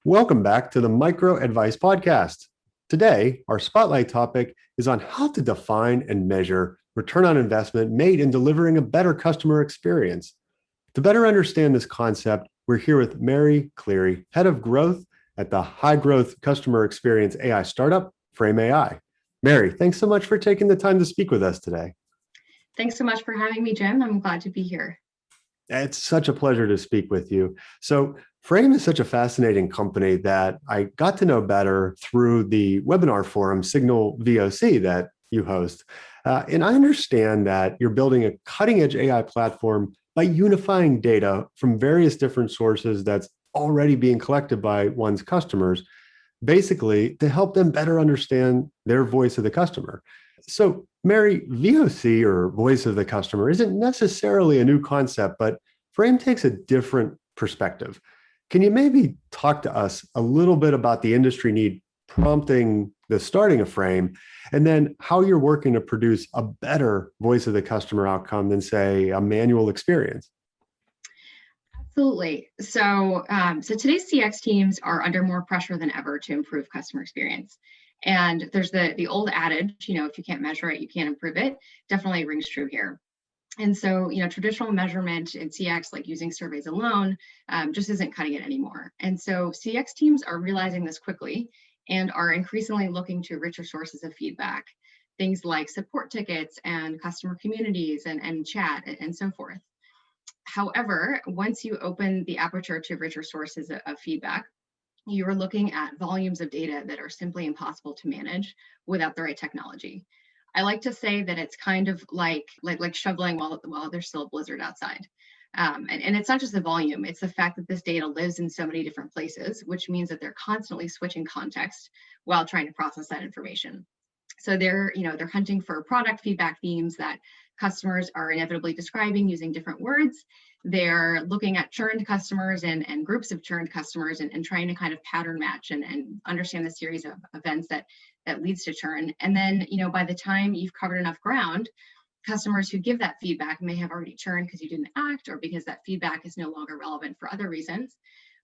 Welcome back to the Micro Advice Podcast. Today, our spotlight topic is on how to define and measure return on investment made in delivering a better customer experience. To better understand this concept, we're here with Mary Cleary, Head of Growth at the high growth customer experience AI startup, Frame AI. Mary, thanks so much for taking the time to speak with us today. Thanks so much for having me, Jim. I'm glad to be here. It's such a pleasure to speak with you. So, Frame is such a fascinating company that I got to know better through the webinar forum Signal VOC that you host. And I understand that you're building a cutting edge AI platform by unifying data from various different sources that's already being collected by one's customers, basically to help them better understand their voice of the customer. So, Mary, VOC or voice of the customer isn't necessarily a new concept, but Frame takes a different perspective. Can you maybe talk to us a little bit about the industry need prompting the starting of Frame, and then how you're working to produce a better voice of the customer outcome than, say, a manual experience? Absolutely. So today's CX teams are under more pressure than ever to improve customer experience. And there's the old adage, if you can't measure it, you can't improve it. Definitely rings true here. And so, traditional measurement in CX, like using surveys alone, just isn't cutting it anymore. And so CX teams are realizing this quickly and are increasingly looking to richer sources of feedback, things like support tickets and customer communities and chat and so forth. However, once you open the aperture to richer sources of feedback, you are looking at volumes of data that are simply impossible to manage without the right technology. I like to say that it's kind of like shoveling while there's still a blizzard outside. And it's not just the volume, it's the fact that this data lives in so many different places, which means that they're constantly switching context while trying to process that information. So they're hunting for product feedback themes that customers are inevitably describing using different words. They're looking at churned customers and groups of churned customers and trying to kind of pattern match and understand the series of events that leads to churn. And then, by the time you've covered enough ground, customers who give that feedback may have already churned because you didn't act or because that feedback is no longer relevant for other reasons.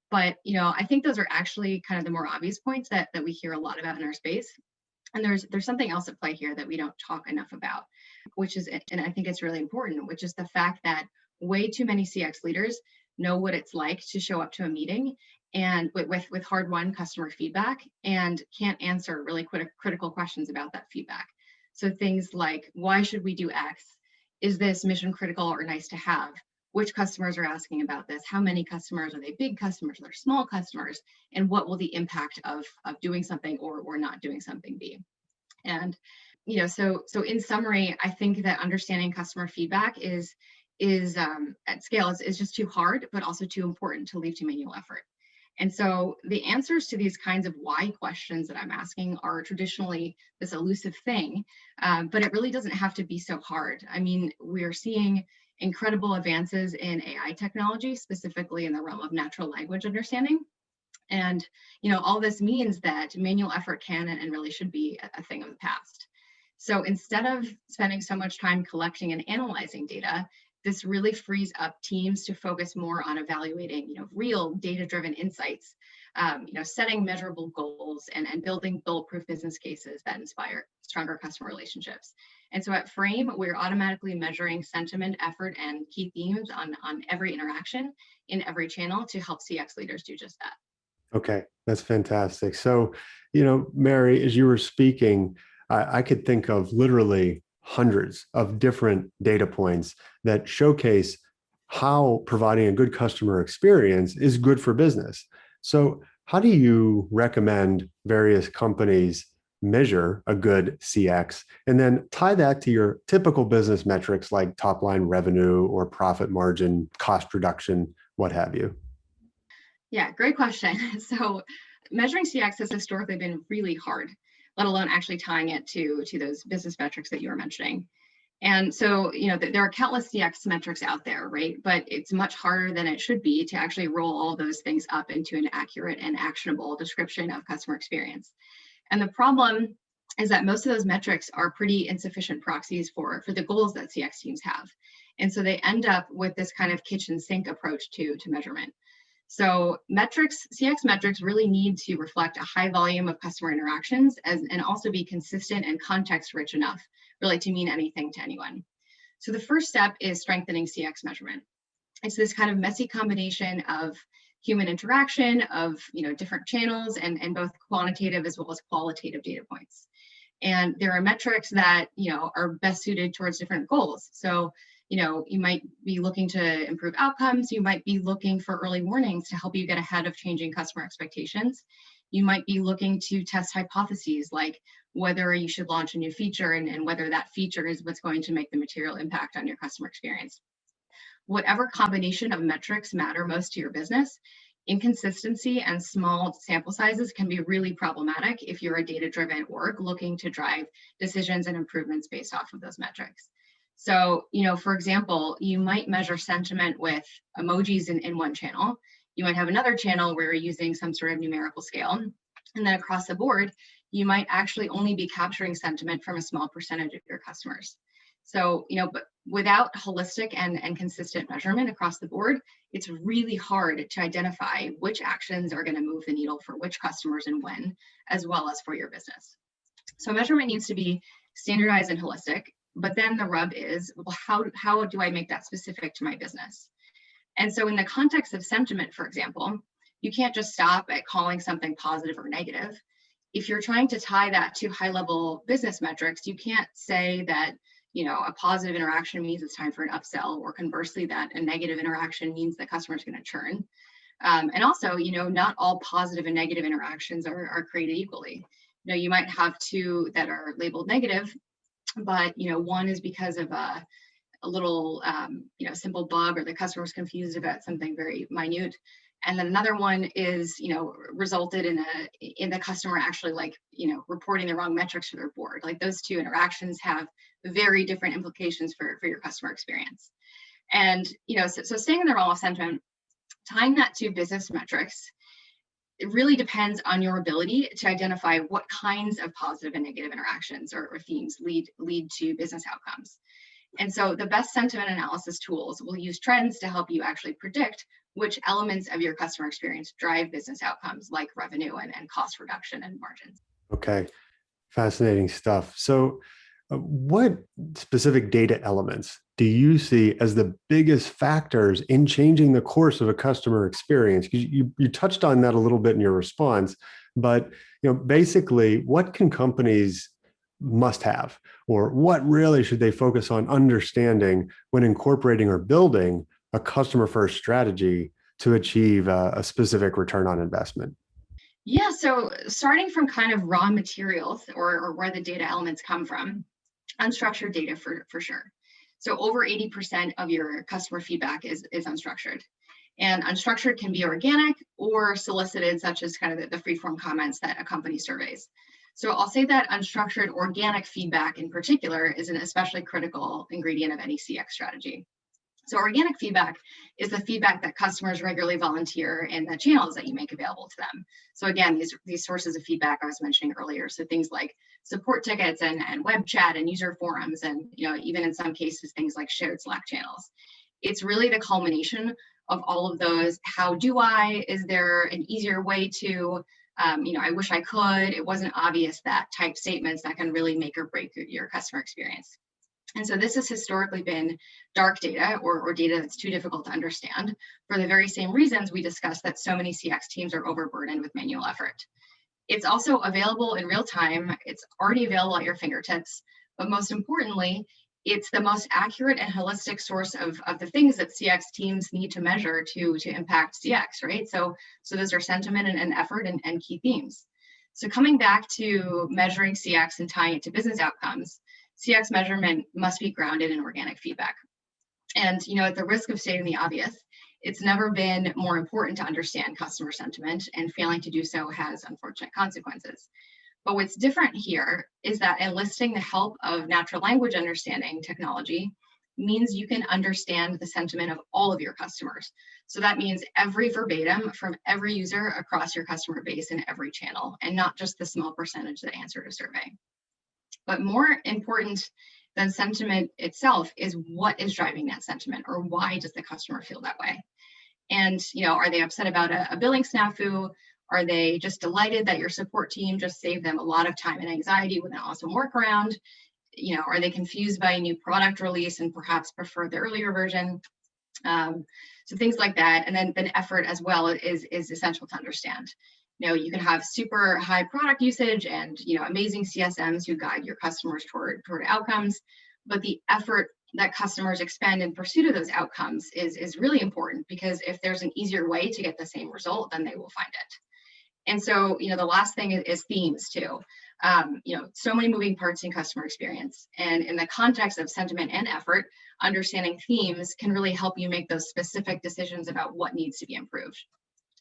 But, I think those are actually kind of the more obvious points that we hear a lot about in our space. And there's something else at play here that we don't talk enough about, which is, and I think it's really important, which is the fact that way too many CX leaders know what it's like to show up to a meeting and with hard-won customer feedback and can't answer really critical questions about that feedback. So things like, why should we do X? Is this mission critical or nice to have? Which customers are asking about this? How many customers? Are they big customers? Are they small customers? And what will the impact of doing something or not doing something be? And so in summary, I think that understanding customer feedback is at scale is just too hard, but also too important to leave to manual effort. And so the answers to these kinds of why questions that I'm asking are traditionally this elusive thing, but it really doesn't have to be so hard. I mean, we're seeing incredible advances in AI technology, specifically in the realm of natural language understanding. And, all this means that manual effort can and really should be a thing of the past. So instead of spending so much time collecting and analyzing data, this really frees up teams to focus more on evaluating, real data-driven insights, setting measurable goals and building bulletproof business cases that inspire stronger customer relationships. And so at Frame, we're automatically measuring sentiment, effort, and key themes on every interaction in every channel to help CX leaders do just that. Okay, that's fantastic. So, Mary, as you were speaking, I could think of literally hundreds of different data points that showcase how providing a good customer experience is good for business. So, how do you recommend various companies measure a good CX and then tie that to your typical business metrics like top line revenue or profit margin, cost reduction, what have you? Yeah, great question. So measuring CX has historically been really hard, let alone actually tying it to those business metrics that you were mentioning. And so, there are countless CX metrics out there, right? But it's much harder than it should be to actually roll all those things up into an accurate and actionable description of customer experience. And the problem is that most of those metrics are pretty insufficient proxies for the goals that CX teams have. And so they end up with this kind of kitchen sink approach to measurement. So CX metrics really need to reflect a high volume of customer interactions and also be consistent and context rich enough really to mean anything to anyone. So the first step is strengthening CX measurement. It's this kind of messy combination of human interaction, of different channels, and both quantitative as well as qualitative data points. And there are metrics that are best suited towards different goals. So you might be looking to improve outcomes. You might be looking for early warnings to help you get ahead of changing customer expectations. You might be looking to test hypotheses like whether you should launch a new feature and whether that feature is what's going to make the material impact on your customer experience. Whatever combination of metrics matter most to your business, inconsistency and small sample sizes can be really problematic if you're a data-driven org looking to drive decisions and improvements based off of those metrics. So, for example, you might measure sentiment with emojis in one channel. You might have another channel where you're using some sort of numerical scale. And then across the board, you might actually only be capturing sentiment from a small percentage of your customers. So, but without holistic and consistent measurement across the board, it's really hard to identify which actions are going to move the needle for which customers and when, as well as for your business. So measurement needs to be standardized and holistic, but then the rub is, well, how do I make that specific to my business? And so in the context of sentiment, for example, you can't just stop at calling something positive or negative. If you're trying to tie that to high-level business metrics, you can't say that a positive interaction means it's time for an upsell, or conversely, that a negative interaction means the customer is going to churn. And also, not all positive and negative interactions are created equally. You might have two that are labeled negative, but one is because of a little simple bug, or the customer is confused about something very minute. And then another one is, resulted in the customer actually reporting the wrong metrics to their board. Like, those two interactions have very different implications for your customer experience. And, so staying in the realm of sentiment, tying that to business metrics, it really depends on your ability to identify what kinds of positive and negative interactions or themes lead to business outcomes. And so the best sentiment analysis tools will use trends to help you actually predict which elements of your customer experience drive business outcomes like revenue and cost reduction and margins. Okay, fascinating stuff. So what specific data elements do you see as the biggest factors in changing the course of a customer experience? You touched on that a little bit in your response, but basically, what can companies must have, or what really should they focus on understanding when incorporating or building a customer first strategy to achieve a specific return on investment? Yeah, so starting from kind of raw materials or where the data elements come from, unstructured data for sure. So over 80% of your customer feedback is unstructured. And unstructured can be organic or solicited, such as kind of the free-form comments that accompany surveys. So I'll say that unstructured organic feedback in particular is an especially critical ingredient of any CX strategy. So organic feedback is the feedback that customers regularly volunteer in the channels that you make available to them. So again, these sources of feedback I was mentioning earlier. So things like support tickets and web chat and user forums, and even in some cases things like shared Slack channels. It's really the culmination of all of those. How do I? Is there an easier way to? I wish I could. It wasn't obvious, that type statements that can really make or break your customer experience. And so this has historically been dark data or data that's too difficult to understand for the very same reasons we discussed that so many CX teams are overburdened with manual effort. It's also available in real time. It's already available at your fingertips. But most importantly, it's the most accurate and holistic source of the things that CX teams need to measure to impact CX, right? So those are sentiment and effort and key themes. So coming back to measuring CX and tying it to business outcomes, CX measurement must be grounded in organic feedback. And, at the risk of stating the obvious, it's never been more important to understand customer sentiment, and failing to do so has unfortunate consequences. But what's different here is that enlisting the help of natural language understanding technology means you can understand the sentiment of all of your customers. So that means every verbatim from every user across your customer base in every channel, and not just the small percentage that answered a survey. But more important than sentiment itself is what is driving that sentiment, or why does the customer feel that way? And, are they upset about a billing snafu? Are they just delighted that your support team just saved them a lot of time and anxiety with an awesome workaround? Are they confused by a new product release and perhaps prefer the earlier version? So things like that. And then effort as well is essential to understand. You can have super high product usage and, amazing CSMs who guide your customers toward outcomes, but the effort that customers expend in pursuit of those outcomes is really important, because if there's an easier way to get the same result, then they will find it. And so, the last thing is themes too. So many moving parts in customer experience. And in the context of sentiment and effort, understanding themes can really help you make those specific decisions about what needs to be improved.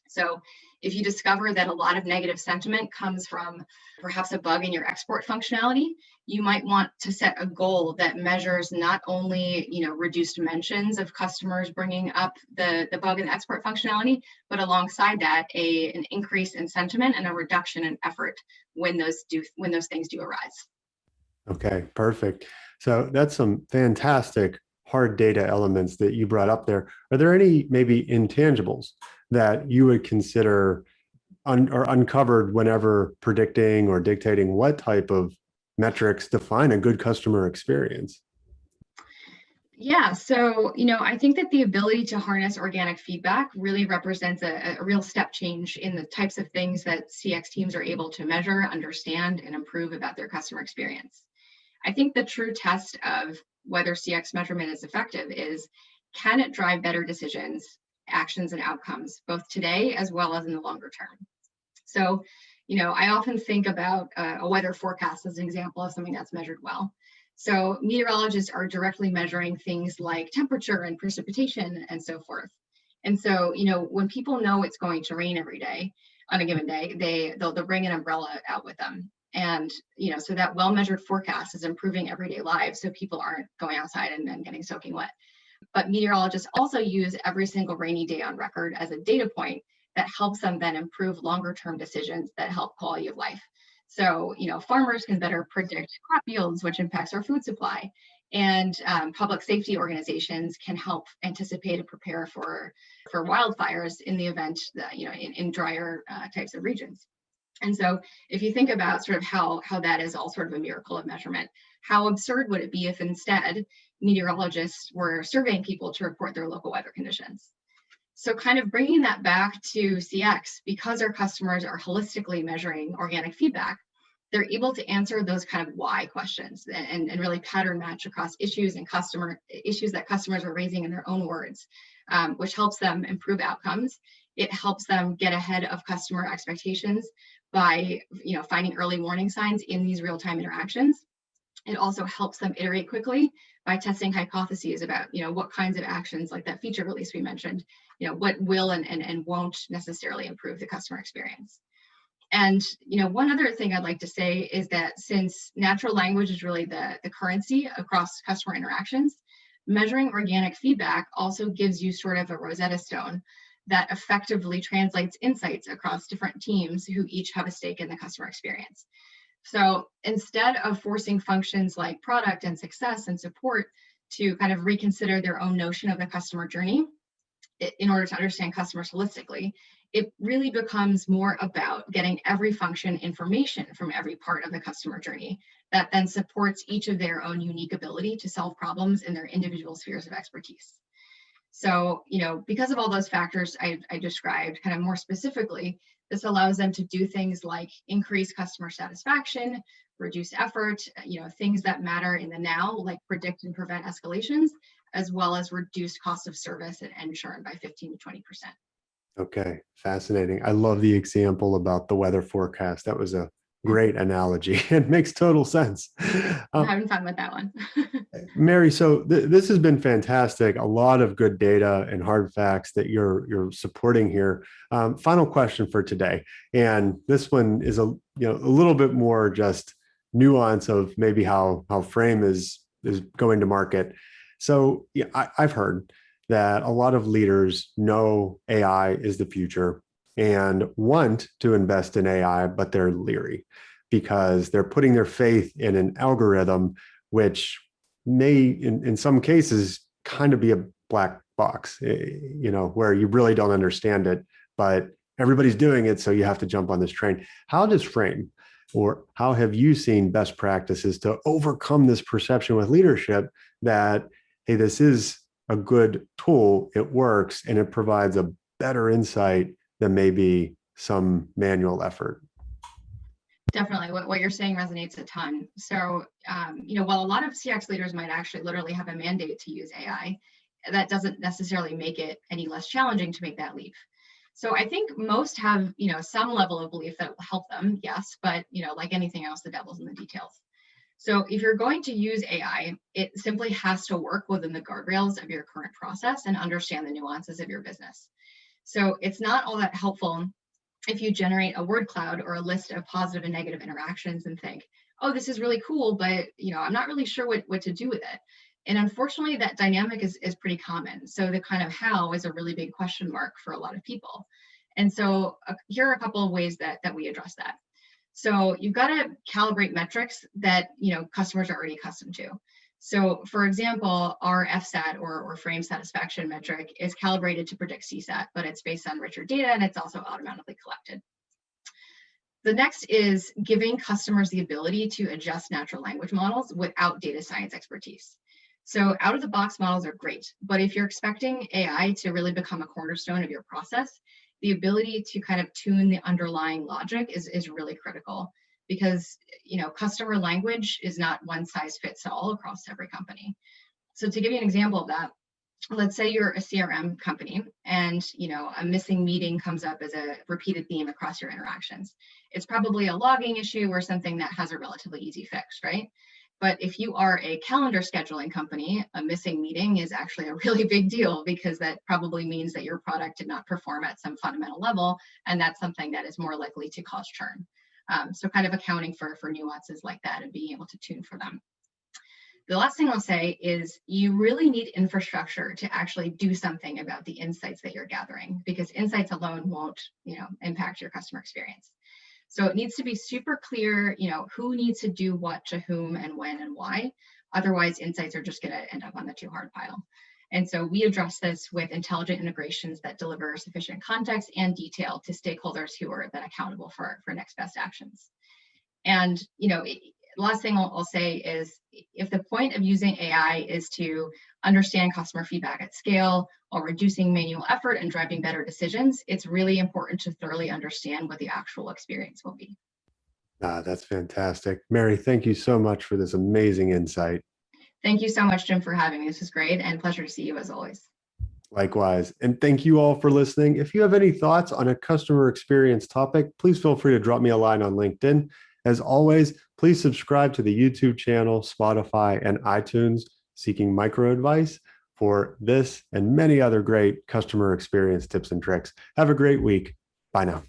So if you discover that a lot of negative sentiment comes from perhaps a bug in your export functionality, you might want to set a goal that measures not only, reduced mentions of customers bringing up the bug in the export functionality, but alongside that, an increase in sentiment and a reduction in effort when those things do arise. Okay, perfect. So that's some fantastic hard data elements that you brought up there. Are there any maybe intangibles that you would consider or uncovered whenever predicting or dictating what type of metrics define a good customer experience? Yeah, so, I think that the ability to harness organic feedback really represents a real step change in the types of things that CX teams are able to measure, understand, and improve about their customer experience. I think the true test of whether CX measurement is effective is, can it drive better decisions, actions, and outcomes, both today as well as in the longer term? So, I often think about a weather forecast as an example of something that's measured well. So meteorologists are directly measuring things like temperature and precipitation and so forth. And so, when people know it's going to rain every day on a given day, they'll bring an umbrella out with them. And, so that well-measured forecast is improving everyday lives, so people aren't going outside and then getting soaking wet. But meteorologists also use every single rainy day on record as a data point that helps them then improve longer-term decisions that help quality of life. So, farmers can better predict crop yields, which impacts our food supply. And public safety organizations can help anticipate and prepare for wildfires in the event that, in drier types of regions. And so if you think about sort of how that is all sort of a miracle of measurement, how absurd would it be if instead meteorologists were surveying people to report their local weather conditions? So kind of bringing that back to CX, because our customers are holistically measuring organic feedback, they're able to answer those kind of why questions and really pattern match across issues that customers are raising in their own words, which helps them improve outcomes. It helps them get ahead of customer expectations by finding early warning signs in these real-time interactions. It also helps them iterate quickly by testing hypotheses about what kinds of actions, like that feature release we mentioned, what will and won't necessarily improve the customer experience. And one other thing I'd like to say is that since natural language is really the currency across customer interactions, measuring organic feedback also gives you sort of a Rosetta Stone that effectively translates insights across different teams who each have a stake in the customer experience. So instead of forcing functions like product and success and support to kind of reconsider their own notion of the customer journey in order to understand customers holistically, it really becomes more about getting every function information from every part of the customer journey that then supports each of their own unique ability to solve problems in their individual spheres of expertise. So, because of all those factors I described kind of more specifically, this allows them to do things like increase customer satisfaction, reduce effort, things that matter in the now, like predict and prevent escalations, as well as reduce cost of service and churn by 15 to 20%. Okay, fascinating. I love the example about the weather forecast. That was a great analogy. It makes total sense. I'm having fun with that one. Mary, so this has been fantastic. A lot of good data and hard facts that you're supporting here. Final question for today, and this one is a little bit more just nuance of maybe how Frame is going to market. So yeah, I've heard that a lot of leaders know AI is the future and want to invest in AI, but they're leery because they're putting their faith in an algorithm which may, in some cases, kind of be a black box, where you really don't understand it, but everybody's doing it, so you have to jump on this train. How does Frame, or how have you seen best practices to overcome this perception with leadership that, hey, this is a good tool, it works, and it provides a better insight than maybe some manual effort? Definitely, what you're saying resonates a ton. So, while a lot of CX leaders might actually literally have a mandate to use AI, that doesn't necessarily make it any less challenging to make that leap. So I think most have, some level of belief that it will help them, yes, but, like anything else, the devil's in the details. So if you're going to use AI, it simply has to work within the guardrails of your current process and understand the nuances of your business. So it's not all that helpful if you generate a word cloud or a list of positive and negative interactions and think, oh, this is really cool, but I'm not really sure what to do with it. And unfortunately, that dynamic is pretty common. So the kind of how is a really big question mark for a lot of people. And so here are a couple of ways that we address that. So you've got to calibrate metrics that customers are already accustomed to. So for example, our FSAT or frame satisfaction metric is calibrated to predict CSAT, but it's based on richer data and it's also automatically collected. The next is giving customers the ability to adjust natural language models without data science expertise. So out of the box models are great, but if you're expecting AI to really become a cornerstone of your process, the ability to kind of tune the underlying logic is really critical, because customer language is not one size fits all across every company. So to give you an example of that, let's say you're a CRM company and a missing meeting comes up as a repeated theme across your interactions. It's probably a logging issue or something that has a relatively easy fix, right? But if you are a calendar scheduling company, a missing meeting is actually a really big deal, because that probably means that your product did not perform at some fundamental level, and that's something that is more likely to cause churn. So kind of accounting for nuances like that and being able to tune for them. The last thing I'll say is you really need infrastructure to actually do something about the insights that you're gathering, because insights alone won't, impact your customer experience. So it needs to be super clear, who needs to do what to whom and when and why. Otherwise, insights are just going to end up on the too hard pile. And so we address this with intelligent integrations that deliver sufficient context and detail to stakeholders who are then accountable for next best actions. And, last thing I'll say is, if the point of using AI is to understand customer feedback at scale while reducing manual effort and driving better decisions, it's really important to thoroughly understand what the actual experience will be. That's fantastic. Mary, thank you so much for this amazing insight. Thank you so much, Jim, for having me. This was great, and pleasure to see you as always. Likewise. And thank you all for listening. If you have any thoughts on a customer experience topic, please feel free to drop me a line on LinkedIn. As always, please subscribe to the YouTube channel, Spotify, and iTunes, Seeking Micro Advice, for this and many other great customer experience tips and tricks. Have a great week. Bye now.